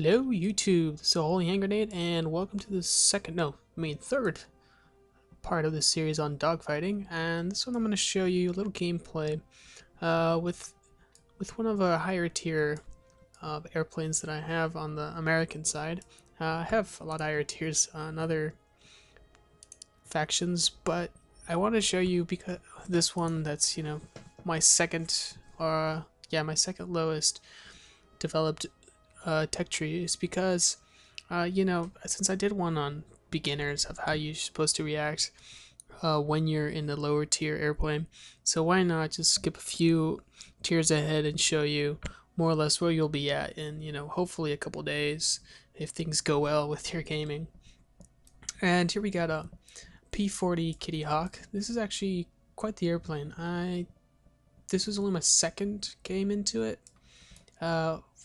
Hello YouTube, this is a Holy Hand Grenade and welcome to the third part of this series on dogfighting. And this one I'm going to show you a little gameplay with one of a higher tier of airplanes that I have on the American side. I have a lot of higher tiers on other factions, but I want to show you because this one that's, my second, my second lowest developed tech tree is because, since I did one on beginners of how you're supposed to react when you're in the lower tier airplane, so why not just skip a few tiers ahead and show you more or less where you'll be at in, hopefully a couple days if things go well with your gaming. And here we got a P40 Kittyhawk. This is actually quite the airplane. This was only my second game into it.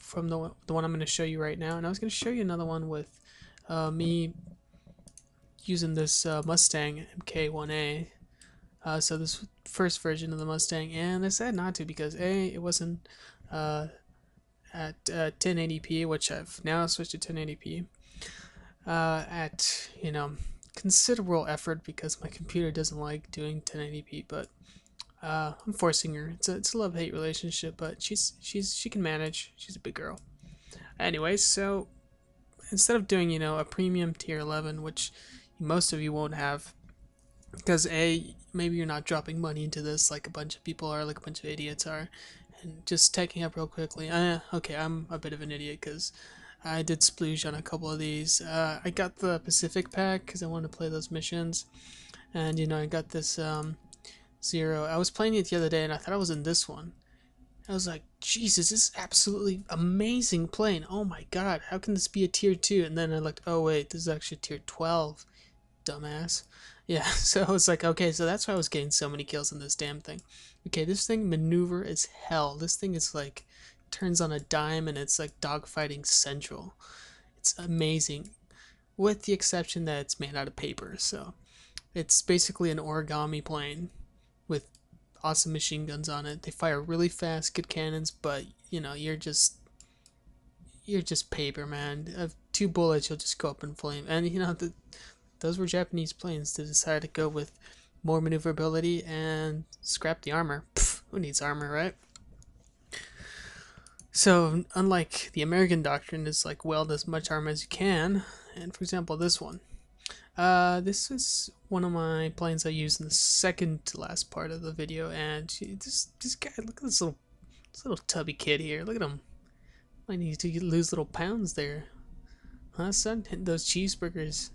From the one I'm going to show you right now, and I was going to show you another one with me using this Mustang MK1A. So this first version of the Mustang, and I said not to because it wasn't at 1080p, which I've now switched to 1080p at considerable effort because my computer doesn't like doing 1080p, but I'm forcing her. It's a love-hate relationship, but she can manage. She's a big girl. Anyway, so instead of doing a premium tier 11, which most of you won't have, because maybe you're not dropping money into this like a bunch of people are, like a bunch of idiots are, and just taking up real quickly. Okay, I'm a bit of an idiot because I did splooge on a couple of these. I got the Pacific pack because I wanted to play those missions, and I got this Zero. I was playing it the other day and I thought I was in this one. I was like, Jesus, this is absolutely amazing plane. Oh my god, how can this be a tier 2? And then I looked, oh wait, this is actually tier 12. Dumbass. Yeah, so I was like, okay, so that's why I was getting so many kills in this damn thing. Okay, this thing maneuver is hell. This thing is like, turns on a dime and it's like dogfighting central. It's amazing. With the exception that it's made out of paper, so it's basically an origami plane with awesome machine guns on it. They fire really fast, good cannons, but you're just paper, man. Of 2 bullets, you'll just go up in flame. And those were Japanese planes. They decided to go with more maneuverability and scrap the armor. Pfft, who needs armor, right? So unlike the American doctrine, is like weld as much armor as you can. And for example, this one. This is one of my planes I used in the second to last part of the video, and this guy, look at this little tubby kid here. Look at him. I need to lose little pounds there, huh, son? Hitting those cheeseburgers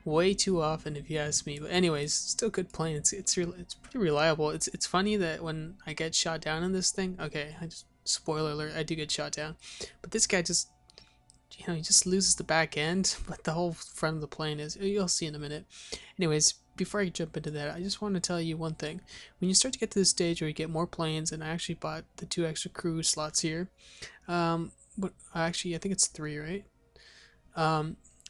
way too often, if you ask me. But anyways, still good plane. It's pretty reliable. It's funny that when I get shot down in this thing, okay, spoiler alert, I do get shot down, but this guy just he just loses the back end, but the whole front of the plane is, you'll see in a minute. Anyways, before I jump into that, I just want to tell you one thing. When you start to get to this stage where you get more planes, and I actually bought the 2 extra crew slots here, but actually I think it's 3, right?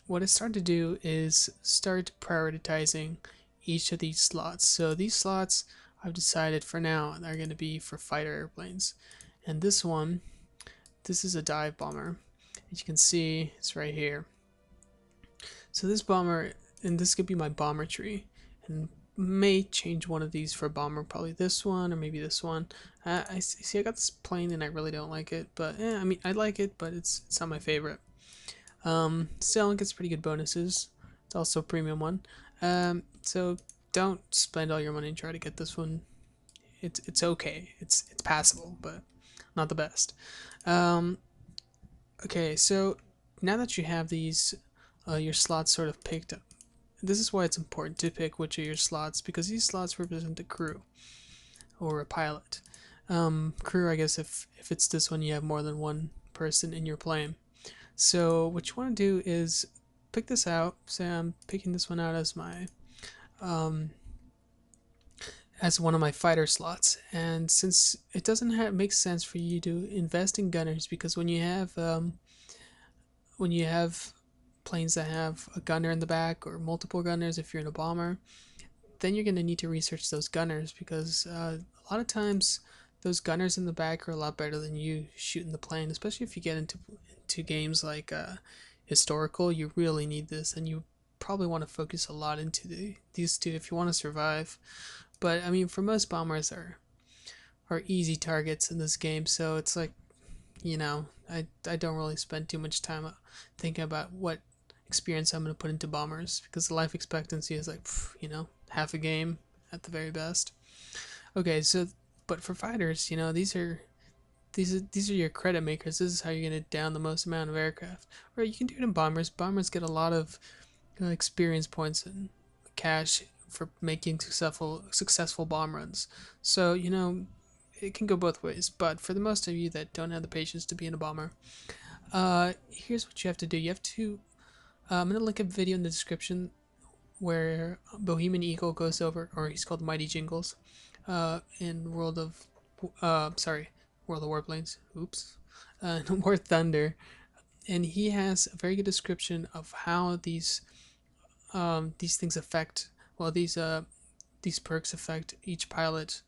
What I started to do is start prioritizing each of these slots. So these slots I've decided for now are going to be for fighter airplanes, and this is a dive bomber. As you can see, it's right here. So this bomber, and this could be my bomber tree, and may change one of these for a bomber, probably this one or maybe this one. I see I got this plane and I really don't like it, but I mean I like it, but it's not my favorite. Still, it gets pretty good bonuses. It's also a premium one. So don't spend all your money and try to get this one. It's okay. It's passable, but not the best. Okay, so now that you have these, your slots sort of picked up, this is why it's important to pick which are your slots, because these slots represent a crew or a pilot. Crew, I guess if it's this one, you have more than one person in your plane. So what you want to do is pick this out. Say I'm picking this one out as my as one of my fighter slots, and since it doesn't make sense for you to invest in gunners, because when you have planes that have a gunner in the back or multiple gunners, if you're in a bomber, then you're going to need to research those gunners, because a lot of times those gunners in the back are a lot better than you shooting the plane, especially if you get into games like historical. You really need this, and you probably want to focus a lot into these two if you want to survive. But I mean, for most bombers are easy targets in this game, so it's like, I don't really spend too much time thinking about what experience I'm going to put into bombers because the life expectancy is like, half a game at the very best. Okay, so but for fighters, these are your credit makers. This is how you're going to down the most amount of aircraft. Or you can do it in bombers. Bombers get a lot of experience points and cash for making successful bomb runs. So it can go both ways. But for the most of you that don't have the patience to be in a bomber, here's what you have to do. You have to. I'm gonna link a video in the description where Bohemian Eagle goes over, or he's called Mighty Jingles, in World of Warplanes. Oops, War Thunder, and he has a very good description of how these things affect. Well, these perks affect each pilot.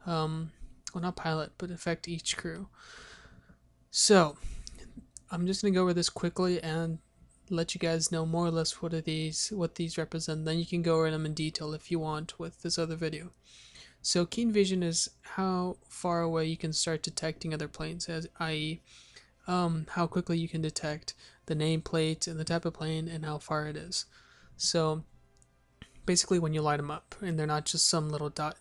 Well, not pilot, but affect each crew. So I'm just gonna go over this quickly and let you guys know more or less what these represent. Then you can go over them in detail if you want with this other video. So keen vision is how far away you can start detecting other planes, as i.e. How quickly you can detect the nameplate and the type of plane and how far it is. So basically when you light them up and they're not just some little dot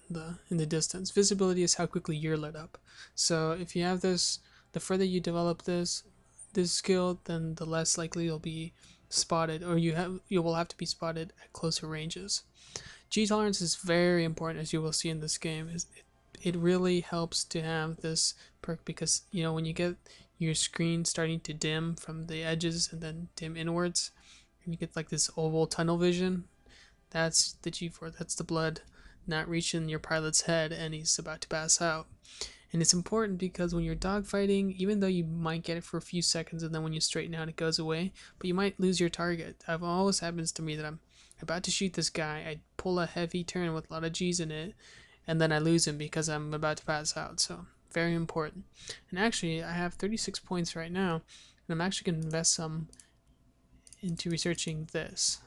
in the distance. Visibility is how quickly you're lit up. So if you have this, the further you develop this skill, then the less likely you'll be spotted, or you will have to be spotted at closer ranges. G tolerance is very important, as you will see in this game. It really helps to have this perk because when you get your screen starting to dim from the edges and then dim inwards, and you get like this oval tunnel vision. That's the G4. That's the blood not reaching your pilot's head and he's about to pass out. And it's important because when you're dogfighting, even though you might get it for a few seconds and then when you straighten out it goes away, but you might lose your target. It always happens to me that I'm about to shoot this guy, I pull a heavy turn with a lot of G's in it, and then I lose him because I'm about to pass out. So very important. And actually, I have 36 points right now, and I'm actually going to invest some into researching this.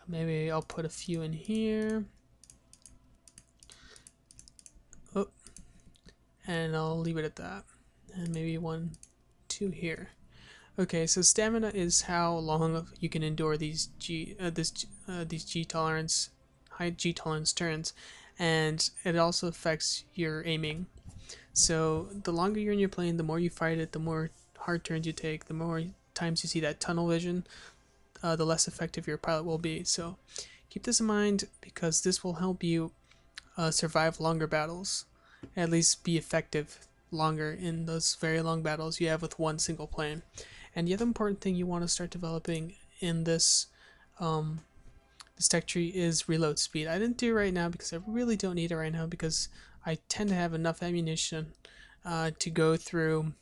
Maybe I'll put a few in here. Oh, and I'll leave it at that. And maybe 1, 2 here. Okay, so stamina is how long you can endure these these G tolerance, high G tolerance turns, and it also affects your aiming. So the longer you're in your plane, the more you fight it, the more hard turns you take, the more times you see that tunnel vision, the less effective your pilot will be. So keep this in mind because this will help you survive longer battles, at least be effective longer in those very long battles you have with one single plane. And the other important thing you want to start developing in this tech tree is reload speed. I didn't do it right now because I really don't need it right now because I tend to have enough ammunition to go through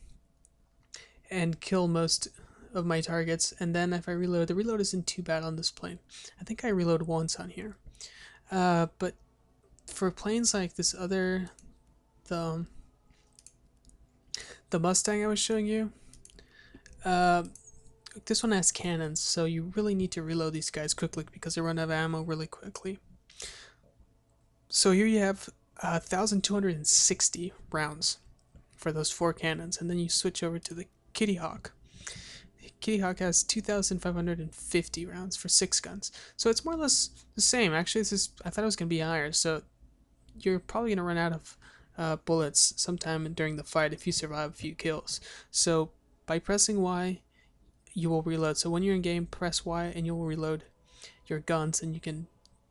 and kill most of my targets, and then if I reload, the reload isn't too bad on this plane. I think I reload once on here. But for planes like this other, the Mustang I was showing you, this one has cannons, so you really need to reload these guys quickly because they run out of ammo really quickly. So here you have 1,260 rounds for those 4 cannons, and then you switch over to the Kittyhawk. Kittyhawk has 2,550 rounds for 6 guns, so it's more or less the same. Actually, I thought it was going to be higher, so you're probably going to run out of bullets sometime during the fight if you survive a few kills. So by pressing Y, you will reload. So when you're in game, press Y and you will reload your guns, and you can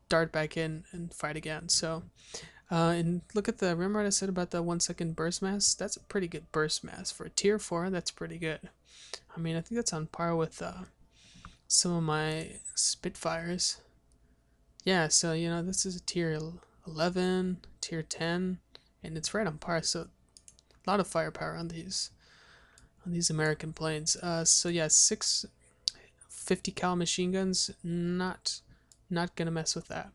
dart back in and fight again. So and look at remember what I said about the 1 second burst mass? That's a pretty good burst mass. For a tier 4, that's pretty good. I mean, I think that's on par with some of my Spitfires. Yeah, so this is a tier 11, tier 10, and it's right on par, so a lot of firepower on these American planes. So yeah, 650 cal machine guns, not gonna mess with that.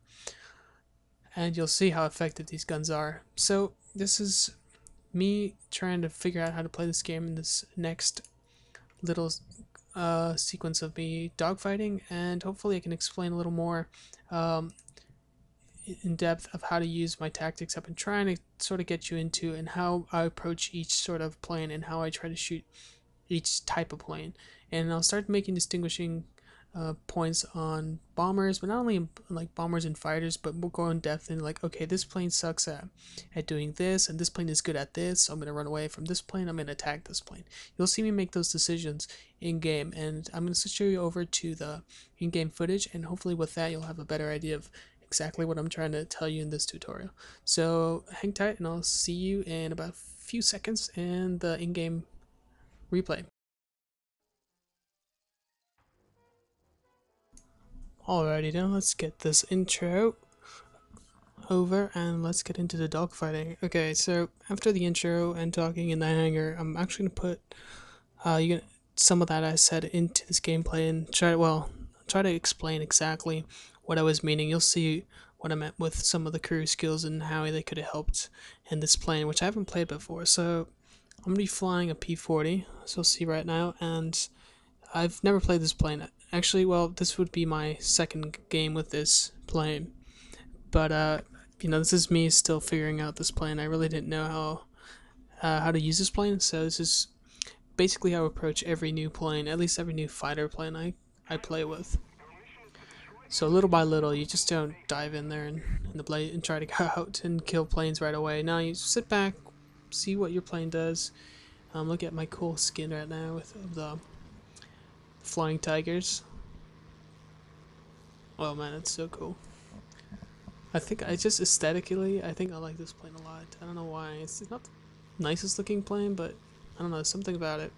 And you'll see how effective these guns are. So this is me trying to figure out how to play this game in this next little sequence of me dogfighting, and hopefully I can explain a little more um, in depth of how to use my tactics I've been trying to sort of get you into, and how I approach each sort of plane and how I try to shoot each type of plane. And I'll start making distinguishing points on bombers, but not only like bombers and fighters, but we'll go in depth and like, okay, this plane sucks at doing this, and this plane is good at this, so I'm gonna run away from this plane, I'm gonna attack this plane. You'll see me make those decisions in game, and I'm gonna switch you over to the in-game footage, and hopefully with that you'll have a better idea of exactly what I'm trying to tell you in this tutorial. So hang tight, and I'll see you in about a few seconds in the in-game replay. Alrighty then, let's get this intro over and let's get into the dogfighting. Okay, so after the intro and talking in the hangar, I'm actually gonna put some of that I said into this gameplay and try to explain exactly what I was meaning. You'll see what I meant with some of the crew skills and how they could have helped in this plane, which I haven't played before. So I'm gonna be flying a P40, so you'll see right now, and I've never played this plane. Actually, well, this would be my second game with this plane. But this is me still figuring out this plane. I really didn't know how to use this plane, so this is basically how I approach every new plane, at least every new fighter plane I play with. So little by little, you just don't dive in there in the blade and try to go out and kill planes right away. Now you sit back, see what your plane does. Look at my cool skin right now with the flying tigers. Oh man, it's so cool. I think I just aesthetically, I think I like this plane a lot. I don't know why. It's not the nicest looking plane, but I don't know, something about it.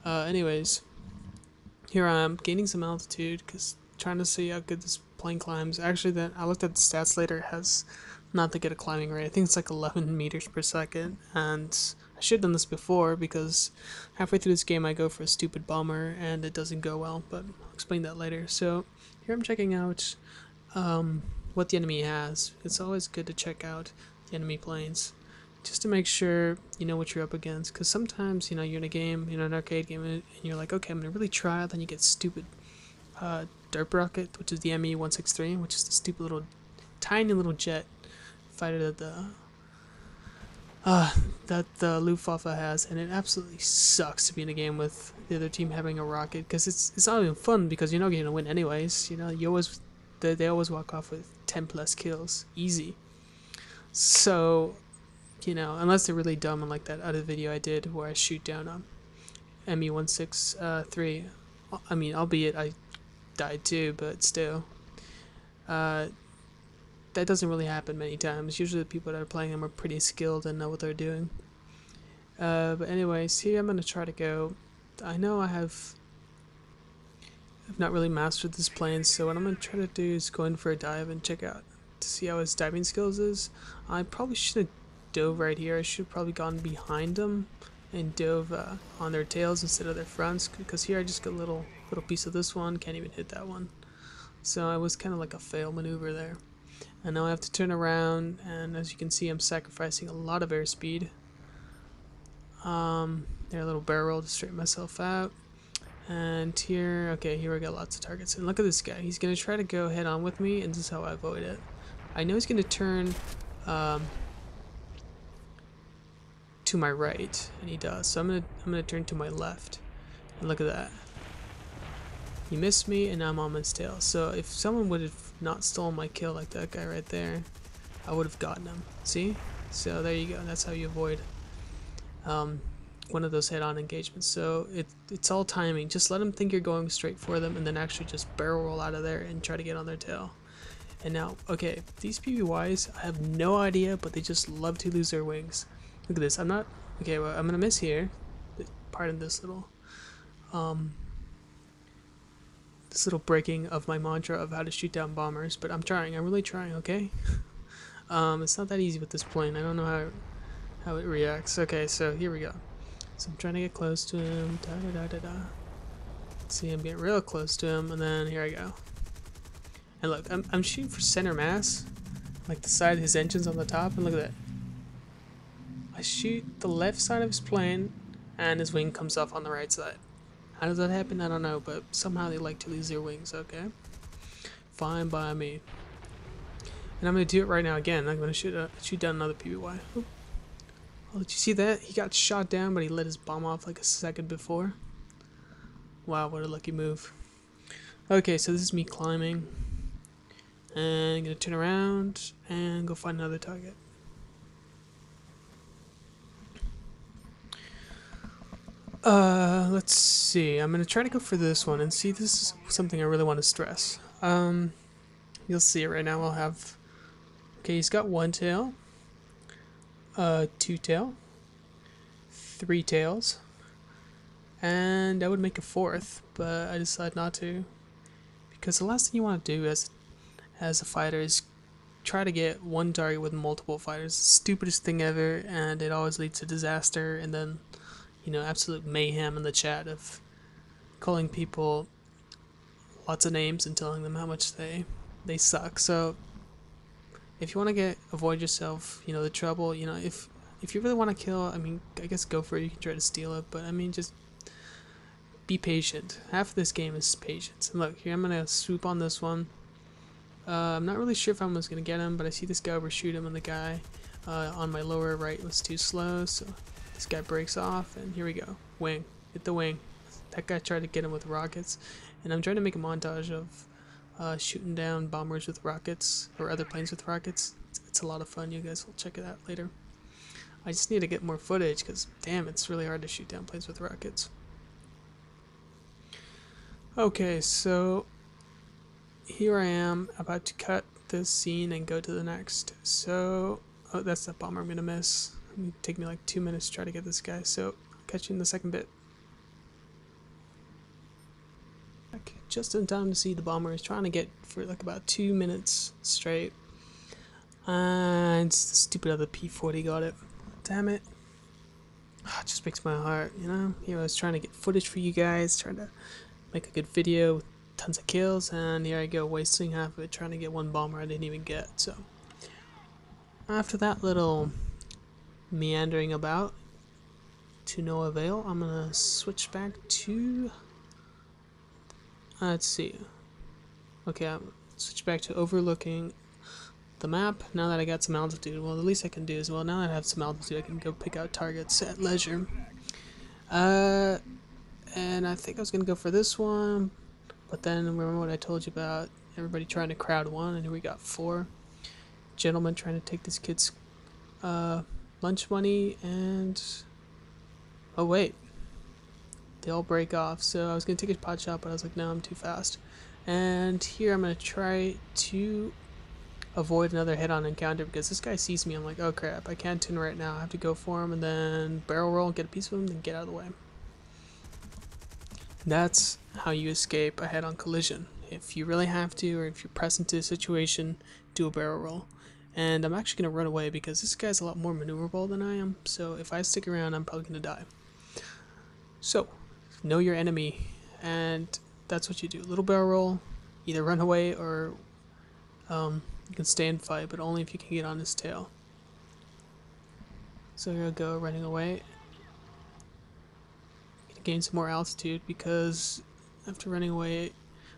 Anyways, here I am gaining some altitude because trying to see how good this plane climbs. Actually, then I looked at the stats later. It has not that good a climbing rate. I think it's like 11 meters per second, and I should have done this before because halfway through this game I go for a stupid bomber and it doesn't go well, but I'll explain that later. So here I'm checking out what the enemy has. It's always good to check out the enemy planes just to make sure you know what you're up against, because sometimes you're in a game, an arcade game, and you're like, okay, I'm gonna really try, then you get stupid derp rocket, which is the ME-163, which is the stupid little tiny little jet fighter that the Luftwaffe has, and it absolutely sucks to be in a game with the other team having a rocket, because it's not even fun because you're not going to win anyways. They always walk off with 10 plus kills easy. So unless they're really dumb, and like that other video I did where I shoot down a ME-163. I mean, albeit I died too, but still, that doesn't really happen many times. Usually the people that are playing them are pretty skilled and know what they're doing. But anyways, here I'm gonna try to go. I know I've not really mastered this plane, so what I'm gonna try to do is go in for a dive and check out to see how his diving skills is. I probably should have dove right here. I should have probably gone behind them and dove on their tails instead of their fronts, because here I just got a little piece of this one, can't even hit that one. So I was kind of like a fail maneuver there. And now I have to turn around, and as you can see, I'm sacrificing a lot of airspeed. There, a little barrel roll to straighten myself out. And here I got lots of targets. And look at this guy. He's gonna try to go head on with me, and this is how I avoid it. I know he's gonna turn to my right, and he does. So I'm gonna turn to my left, and look at that. He missed me, and now I'm on his tail. So if someone would have not stolen my kill like that guy right there, I would have gotten him. See? So there you go. That's how you avoid one of those head-on engagements. So it's all timing. Just let them think you're going straight for them, and then actually just barrel roll out of there and try to get on their tail. And now, okay, these PBYs, I have no idea, but they just love to lose their wings. Look at this. I'm gonna miss here. Pardon this little breaking of my mantra of how to shoot down bombers, but I'm really trying, okay? It's not that easy with this plane. I don't know how it reacts. Okay, so here we go. So I'm trying to get close to him. See, I'm getting real close to him, and then here I go. And look, I'm shooting for center mass, like the side of his engine's on the top, and look at that. I shoot the left side of his plane, and his wing comes off on the right side. How does that happen? I don't know, but somehow they like to lose their wings. Okay, fine by me. And I'm gonna do it right now again. I'm gonna shoot down another PBY. Oop. Oh, did you see that? He got shot down, but he let his bomb off like a second before. Wow, what a lucky move. Okay, so this is me climbing. And I'm gonna turn around and go find another target. Let's see. I'm gonna try to go for this one and see. This is something I really want to stress. You'll see it right now. I'll have. Okay, he's got one tail, two tail, three tails, and I would make a fourth, but I decided not to because the last thing you want to do as a fighter is try to get one target with multiple fighters. It's the stupidest thing ever, and it always leads to disaster and then, you know, absolute mayhem in the chat of calling people lots of names and telling them how much they suck. So if you want to avoid yourself, you know, the trouble, you know, if you really want to kill, I mean, I guess go for it. You can try to steal it, but I mean, just be patient. Half of this game is patience. And look, here I'm gonna swoop on this one. I'm not really sure if I was gonna get him, but I see this guy overshoot him, and the guy on my lower right was too slow, so this guy breaks off, and here we go. Wing. Hit the wing. That guy tried to get him with rockets, and I'm trying to make a montage of shooting down bombers with rockets, or other planes with rockets. It's a lot of fun. You guys will check it out later. I just need to get more footage, because damn, it's really hard to shoot down planes with rockets. Okay, so here I am about to cut this scene and go to the next. So, oh, that's that bomber I'm gonna miss. It'll take me like 2 minutes to try to get this guy, so I'll catch you in the second bit. Just in time to see the bomber is trying to get for like about 2 minutes straight. And the stupid other P40 got it. Damn it. It just breaks my heart, you know? Here I was trying to get footage for you guys, trying to make a good video with tons of kills, and here I go wasting half of it trying to get one bomber I didn't even get. So after that little meandering about to no avail, I'm gonna switch back to let's see. Okay, I'm switch back to overlooking the map now that I got some altitude. Well, the least I can do is, well, now that I have some altitude, I can go pick out targets at leisure. And I think I was gonna go for this one, but then remember what I told you about everybody trying to crowd one, and here we got 4 gentlemen trying to take this kid's lunch money, and oh wait, they all break off. So I was gonna take a pot shot, but I was like, no, I'm too fast. And here I'm gonna try to avoid another head-on encounter because this guy sees me. I'm like, oh crap, I can't tune right now. I have to go for him and then barrel roll, get a piece of him, then get out of the way. That's how you escape a head-on collision. If you really have to, or if you're pressed into a situation, do a barrel roll. And I'm actually going to run away because this guy's a lot more maneuverable than I am, so if I stick around, I'm probably going to die. So, know your enemy, and that's what you do. Little barrel roll, either run away or you can stay and fight, but only if you can get on his tail. So here I go, running away. Gain some more altitude because after running away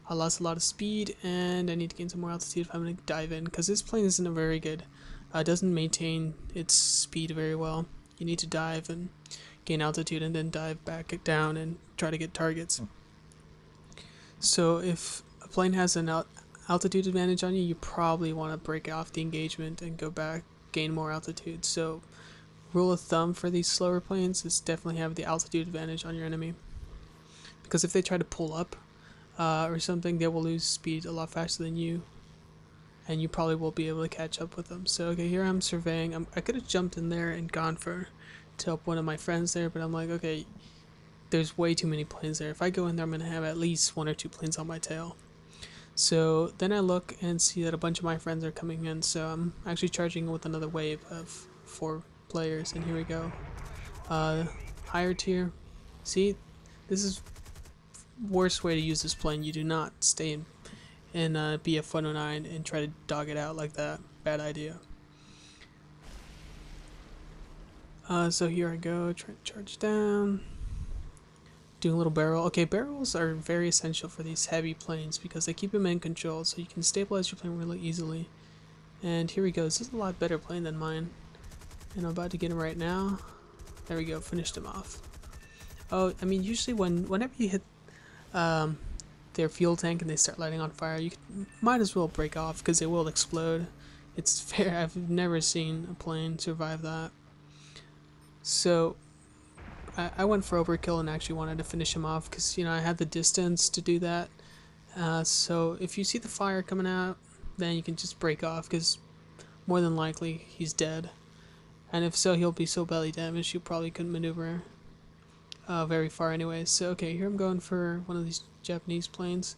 I lost a lot of speed, and I need to gain some more altitude if I'm going to dive in, because this plane isn't very good. It doesn't maintain its speed very well. You need to dive and gain altitude and then dive back down and try to get targets. So if a plane has an altitude advantage on you, you probably want to break off the engagement and go back, gain more altitude. So rule of thumb for these slower planes is definitely have the altitude advantage on your enemy, because if they try to pull up or something, they will lose speed a lot faster than you, and you probably will be able to catch up with them. So okay, here I'm surveying. I could have jumped in there and gone for to help one of my friends there, but I'm like, okay, there's way too many planes there. If I go in there, I'm gonna have at least 1 or 2 planes on my tail. So then I look and see that a bunch of my friends are coming in, so I'm actually charging with another wave of 4 players, and here we go. Higher tier. See, this is worst way to use this plane. You do not stay in BF 109 and try to dog it out like that. Bad idea. So here I go, trying to charge down. Doing a little barrel. Okay, barrels are very essential for these heavy planes because they keep them in control, so you can stabilize your plane really easily. And here we go. This is a lot better plane than mine. And I'm about to get him right now. There we go. Finished him off. Oh, I mean, usually whenever you hit their fuel tank and they start lighting on fire, you might as well break off because they will explode. It's fair. I've never seen a plane survive that. So I went for overkill and actually wanted to finish him off because, you know, I had the distance to do that. So if you see the fire coming out, then you can just break off because more than likely he's dead. And if so, he'll be so belly damaged you probably couldn't maneuver very far anyway. So okay, here I'm going for one of these Japanese planes,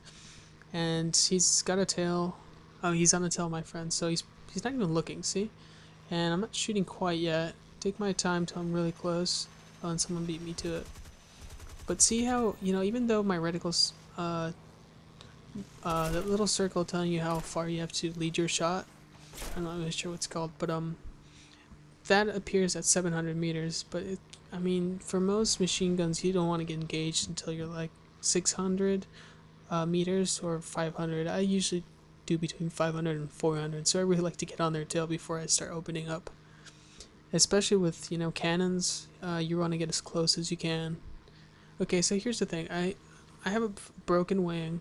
and he's got a tail. Oh, he's on a tail, my friend. So he's not even looking. See, and I'm not shooting quite yet. Take my time till I'm really close. Oh, and someone beat me to it. But see how, you know, even though my reticles, that little circle telling you how far you have to lead your shot. I'm not really sure what it's called, but that appears at 700 meters. But I mean, for most machine guns, you don't want to get engaged until you're like 600 meters or 500. I usually do between 500 and 400, so I really like to get on their tail before I start opening up. Especially with, you know, cannons, you want to get as close as you can. Okay, so here's the thing. I have a broken wing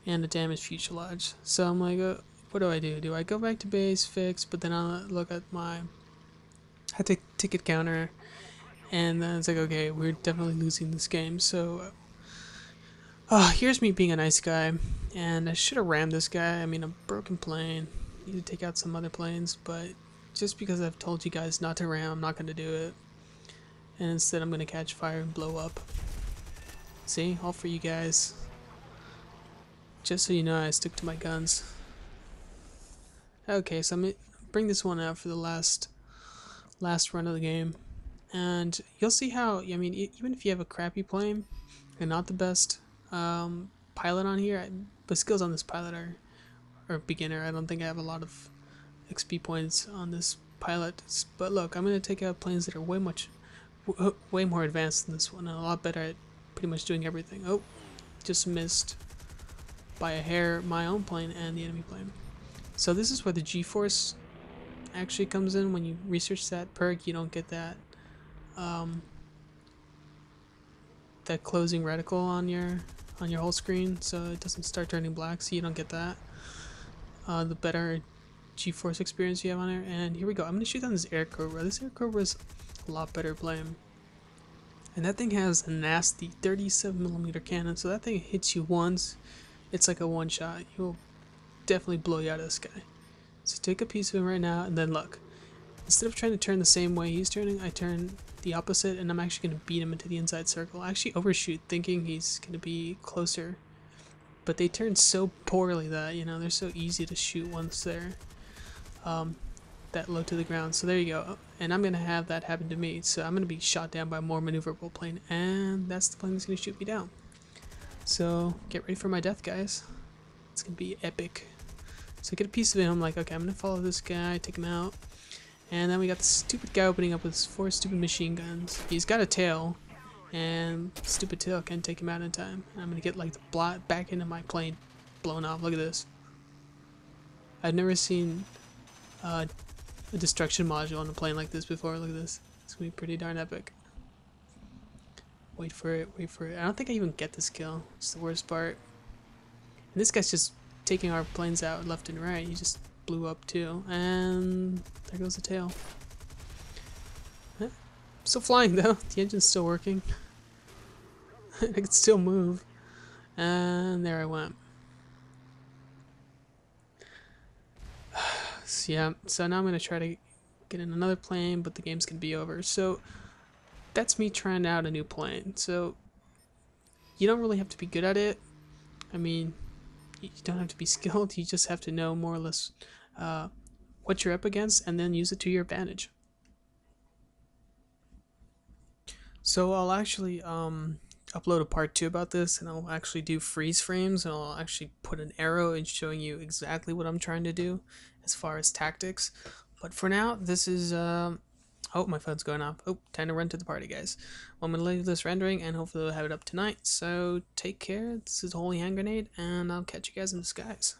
and a damaged fuselage. So I'm like, what do I do? Do I go back to base, fix, but then I'll look at my ticket counter, and then it's like, okay, we're definitely losing this game. So, here's me being a nice guy, and I should have rammed this guy. I mean, a broken plane. Need to take out some other planes, but just because I've told you guys not to ram, I'm not going to do it. And instead I'm going to catch fire and blow up. See? All for you guys. Just so you know, I stick to my guns. Okay, so I'm going to bring this one out for the last run of the game. And you'll see how, I mean, even if you have a crappy plane and not the best pilot on here, but skills on this pilot are beginner. I don't think I have a lot of XP points on this pilot, but look, I'm gonna take out planes that are way more advanced than this one and a lot better at pretty much doing everything. Oh, just missed by a hair my own plane and the enemy plane. So this is where the G-force actually comes in. When you research that perk, you don't get that that closing reticle on your whole screen, so it doesn't start turning black, so you don't get that. The better G-force experience you have on there. And here we go. I'm gonna shoot down this Air Cobra. This Air Cobra is a lot better plane, and that thing has a nasty 37mm cannon. So that thing hits you once, it's like a one shot. It will definitely blow you out of the sky. So take a piece of him right now, and then look. Instead of trying to turn the same way he's turning, I turn the opposite, and I'm actually gonna beat him into the inside circle. I actually overshoot, thinking he's gonna be closer, but they turn so poorly that, you know, they're so easy to shoot once they're that low to the ground. So there you go, and I'm gonna have that happen to me. So I'm gonna be shot down by a more maneuverable plane, and that's the plane that's gonna shoot me down. So get ready for my death, guys. It's gonna be epic. So get a piece of him. I'm like, okay, I'm gonna follow this guy, take him out, and then we got the stupid guy opening up with his 4 stupid machine guns. He's got a tail, and stupid tail can't take him out in time. And I'm gonna get like the back into my plane blown off. Look at this. I've never seen a destruction module on a plane like this before. Look at this. It's gonna be pretty darn epic. Wait for it, wait for it. I don't think I even get this kill. It's the worst part. And this guy's just taking our planes out left and right. He just blew up too. And there goes the tail. Still flying though. The engine's still working. I can still move. And there I went. So yeah, so now I'm gonna try to get in another plane, but the game's gonna be over. So that's me trying out a new plane. So you don't really have to be good at it. I mean, you don't have to be skilled. You just have to know more or less what you're up against, and then use it to your advantage. So I'll actually upload a part 2 about this, and I'll actually do freeze frames, and I'll actually put an arrow in showing you exactly what I'm trying to do as far as tactics. But for now, this is Oh, my phone's going off. Oh, time to run to the party, guys. Well, I'm gonna leave this rendering, and hopefully we'll have it up tonight. So take care. This is Holy Hand Grenade, and I'll catch you guys in the skies.